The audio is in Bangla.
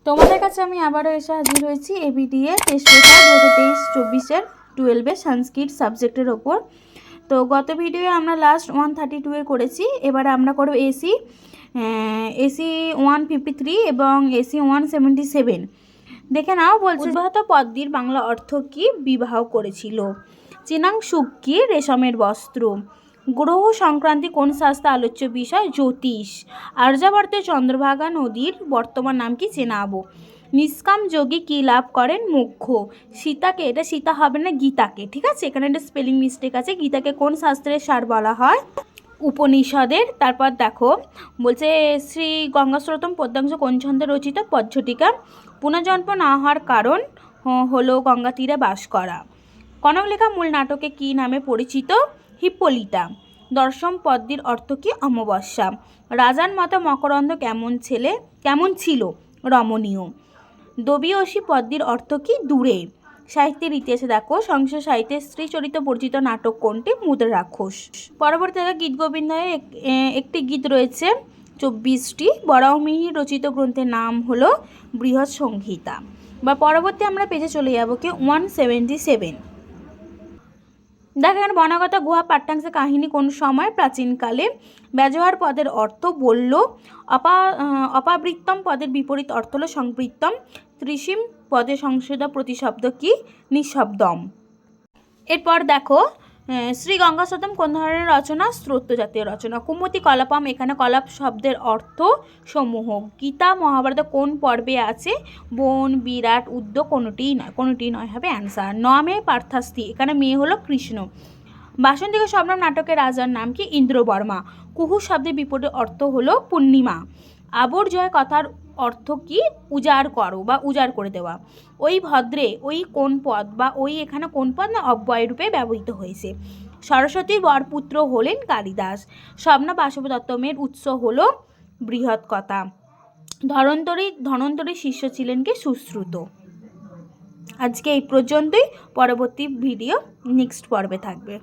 তোমাদের কাছে আমি আবারও এসে হাজির হয়েছি এবিটিএ টেস্ট পেপার 2023-24-এর 12-এর সংস্কৃত সাবজেক্টের ওপর। তো গত ভিডিওয়ে আমরা লাস্ট 132 করেছি, এবারে আমরা করব এসি 153 এবং এসি 177। দেখে নাও, বলছে উদ্বাহত পদ্মীর বাংলা অর্থ কি? বিবাহ করেছিল। চিনাং সুখ কি? রেশমের বস্ত্র। গ্রহ সংক্রান্তি কোন শাস্ত্রে আলোচ্য বিষয়? জ্যোতিষ। আর্যাবর্তে চন্দ্রভাগা নদীর বর্তমান নাম কি? চেনাবো। নিষ্কাম যোগী কী লাভ করেন? মোক্ষ। সীতাকে, এটা সীতা হবে না, গীতাকে, ঠিক আছে, এখানে একটা স্পেলিং মিস্টেক আছে। গীতাকে কোন শাস্ত্রের সার বলা হয়? উপনিষদের। তারপর দেখো, বলছে শ্রী গঙ্গাস্রোতম পদ্যাংশ কোন ছন্দে রচিত? পদ্ঝটিকা। পুনর্জন্ম না হওয়ার কারণ হলো গঙ্গা তীরে বাস করা। কনকলেখা মূল নাটকে কী নামে পরিচিত? হিপ্পোলিটা। দর্শম পদ্মীর অর্থ কী? অমাবস্যা। রাজার মতো মকরন্দ কেমন ছিল? রমণীয়। দবিয়সী পদ্মীর অর্থ কী? দূরে। সাহিত্যের ইতিহাসে দেখো, সংস্কৃত সাহিত্যে স্ত্রী চরিত্র পরিচিত নাটক কোনটি? মুদ্রা রাক্ষস। পরবর্তী গীত গোবিন্দায় একটি গীত রয়েছে 24টি। বরাহমিহির রচিত গ্রন্থের নাম হলো বৃহৎ সংহিতা। বা পরবর্তী আমরা পেজে চলে যাব কি 177। দেখেন, বনাগত গুহা পাঠ্যাংশে কাহিনী কোন সময়? প্রাচীনকালে। ব্যবহার পদের অর্থ বলল। অপাবৃত্তম পদের বিপরীত অর্থ হলো সংবৃত্তম। ত্রিসীম পদে সংস্কৃত প্রতিশব্দ কি? নিঃশব্দম। এরপর দেখো, শ্রী গঙ্গাস্রোতম কোন ধরনের রচনা? স্তোত্র জাতীয় রচনা। কুমতি কলাপম, এখানে কলাপ শব্দের অর্থ সমূহ। গীতা মহাভারত কোন পর্বে আছে? বন, বিরাট, উদ্যোগ, কোনোটিই নয় হবে অ্যান্সার। নমে পার্থাস্তি, এখানে মেয়ে হলো কৃষ্ণ। বাসন্তিকা স্বপ্নম নাটকের রাজার নাম কি? ইন্দ্রবর্মা। কুহু শব্দের বিপরীত অর্থ হলো পূর্ণিমা। আবর্জয় কথার অর্থ কি? উজাড় করো বা উজাড় করে দেওয়া। ওই ভদ্রে, ওই কোন পদ বা ওই এখানে কোন পদ না অব্যয় রূপে ব্যবহৃত হয়েছে। সরস্বতীর বরপুত্র হলেন কালিদাস। স্বপ্ন বাসব দত্তমের উৎস হলো বৃহৎ কথা। ধনন্তরীর শিষ্য ছিলেন কি? সুশ্রুত। আজকে এই পর্যন্তই। পরবর্তী ভিডিও নেক্সট পর্বে থাকবে।